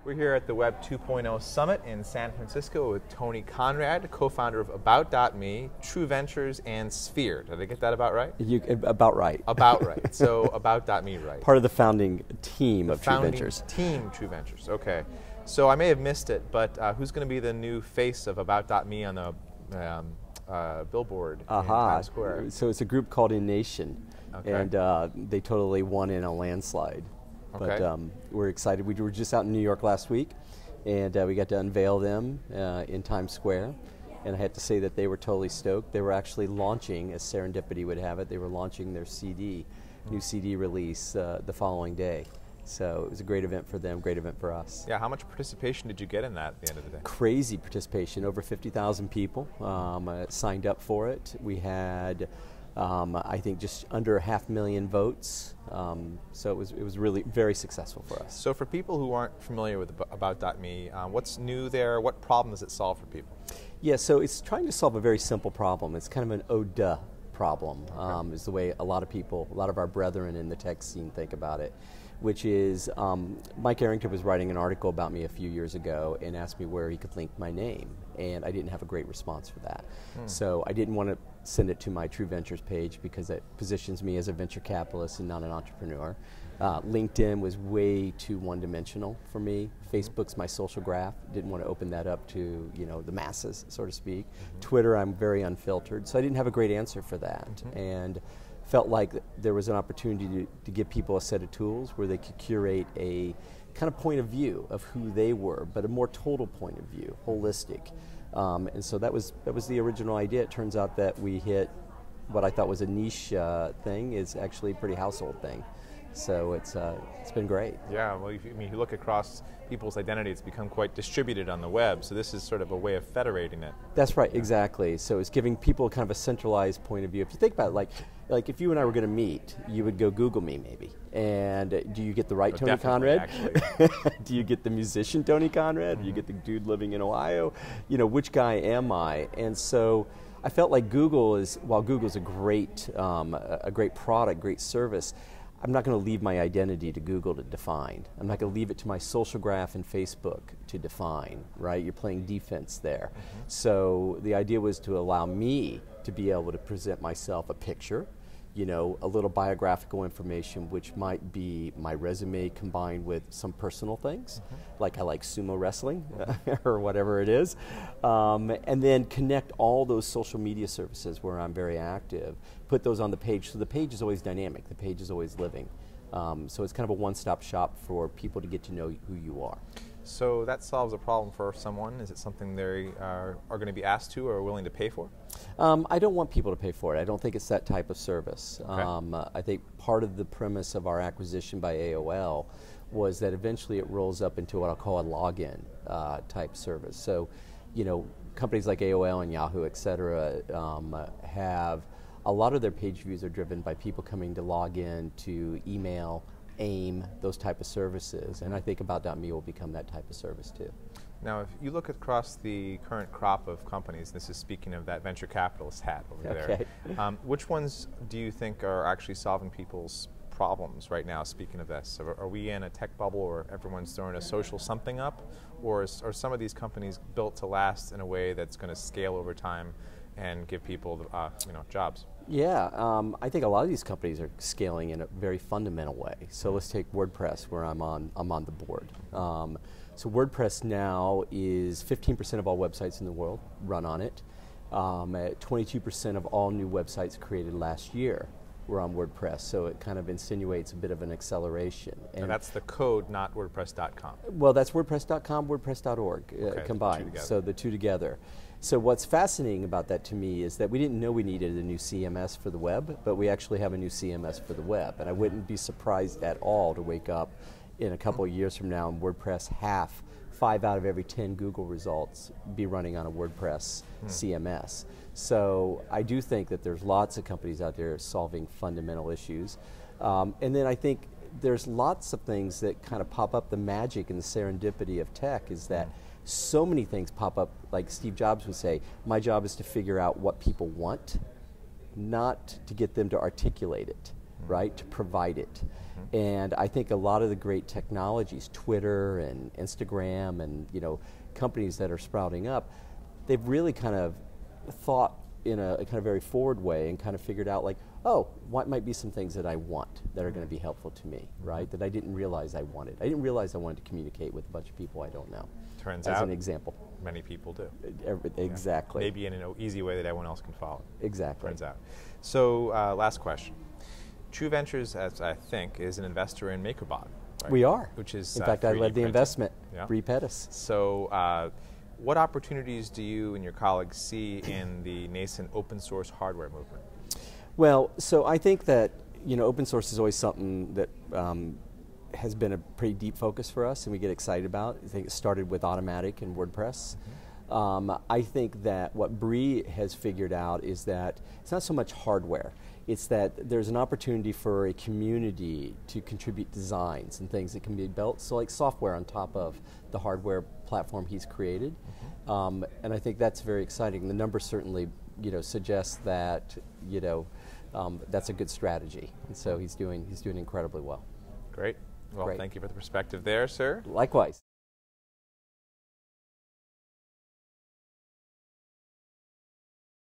We're here at the Web 2.0 Summit in San Francisco with Tony Conrad, co-founder of About.me, True Ventures, and Sphere. Did I get that about right? About right. About right. So About.me, right? Part of the founding team of True Ventures. Team True Ventures. Okay. So I may have missed it, but who's going to be the new face of About.me on the Billboard in Times Square? So it's a group called In Nation, okay. And they totally won in a landslide. Okay. But we're excited. We were just out in New York last week, and we got to unveil them in Times Square. And I had to say that they were totally stoked. They were actually launching, as serendipity would have it, they were launching their new CD release the following day. So it was a great event for them, great event for us. Yeah, how much participation did you get in that at the end of the day? Crazy participation. Over 50,000 people signed up for it. We had, I think, just under 500,000 votes. So it was really very successful for us. So for people who aren't familiar with About.me, what's new there? What problem does it solve for people? Yeah, so it's trying to solve a very simple problem. It's kind of an oh-duh problem, is the way a lot of our brethren in the tech scene think about it, which is Mike Arrington was writing an article about me a few years ago and asked me where he could link my name, and I didn't have a great response for that. So I didn't want to send it to my True Ventures page because it positions me as a venture capitalist and not an entrepreneur. LinkedIn was way too one-dimensional for me. Facebook's my social graph. Didn't want to open that up to the masses, so to speak. Twitter, I'm very unfiltered, so I didn't have a great answer for that. And felt like there was an opportunity to give people a set of tools where they could curate a kind of point of view of who they were, but a more total point of view, holistic. And so that was the original idea. It turns out that we hit what I thought was a niche thing is actually a pretty household thing. So it's been great. Yeah, well, if you look across people's identity, it's become quite distributed on the web. So this is sort of a way of federating it. That's right, exactly. So it's giving people kind of a centralized point of view. If you think about it, like if you and I were going to meet, you would go Google me maybe. And do you get the right Tony Conrad? Do you get the musician Tony Conrad? Do you get the dude living in Ohio? Which guy am I? And so I felt like while Google's a great product, great service, I'm not going to leave my identity to Google to define. I'm not going to leave it to my social graph and Facebook to define, right? You're playing defense there. So the idea was to allow me to be able to present myself a picture, a little biographical information, which might be my resume combined with some personal things, like I like sumo wrestling or whatever it is, and then connect all those social media services where I'm very active, put those on the page, so the page is always dynamic, the page is always living. So it's kind of a one-stop shop for people to get to know who you are. So that solves a problem for someone. Is it something they are going to be asked to or willing to pay for? I don't want people to pay for it. I don't think it's that type of service. Okay. I think part of the premise of our acquisition by AOL was that eventually it rolls up into what I'll call a login type service. So, companies like AOL and Yahoo, et cetera, have a lot of their page views are driven by people coming to log in to email, AIM, those type of services, and I think About.me will become that type of service too. Now, if you look across the current crop of companies, this is speaking of that venture capitalist hat over there, which ones do you think are actually solving people's problems right now, speaking of this? Are we in a tech bubble where everyone's throwing a social something up, or are some of these companies built to last in a way that's going to scale over time and give people jobs? Yeah, I think a lot of these companies are scaling in a very fundamental way. So let's take WordPress, where I'm on the board. So WordPress now is 15% of all websites in the world run on it. 22% of all new websites created last year were on WordPress. So it kind of insinuates a bit of an acceleration. And that's the code, not WordPress.com. Well, that's WordPress.com, WordPress.org combined. So the two together. So what's fascinating about that to me is that we didn't know we needed a new CMS for the web, but we actually have a new CMS for the web. And I wouldn't be surprised at all to wake up in a couple of years from now and WordPress 5 out of every 10 Google results be running on a WordPress CMS. So I do think that there's lots of companies out there solving fundamental issues. And then I think there's lots of things that kind of pop up. The magic and the serendipity of tech is that so many things pop up, like Steve Jobs would say, my job is to figure out what people want, not to get them to articulate it. right, to provide it. And I think a lot of the great technologies, Twitter and Instagram and companies that are sprouting up, they've really kind of thought in a kind of very forward way and kind of figured out like, oh, what might be some things that I want that are going to be helpful to me, right? That I didn't realize I wanted. I didn't realize I wanted to communicate with a bunch of people I don't know. Turns out, as an example, many people do. Exactly. Maybe in an easy way that everyone else can follow. Exactly. Turns out. So, last question. True Ventures, as I think, is an investor in MakerBot. Right? We are. Which is in fact, I led the investment. Bree Pettis. So, what opportunities do you and your colleagues see in the nascent open source hardware movement? Well, so I think that open source is always something that has been a pretty deep focus for us, and we get excited about. I think it started with Automatic and WordPress. I think that what Bree has figured out is that it's not so much hardware. It's that there's an opportunity for a community to contribute designs and things that can be built, so like software on top of the hardware platform he's created. And I think that's very exciting. The numbers certainly suggest that that's a good strategy, and so he's doing incredibly well. Great. Well, thank you for the perspective there, sir. Likewise.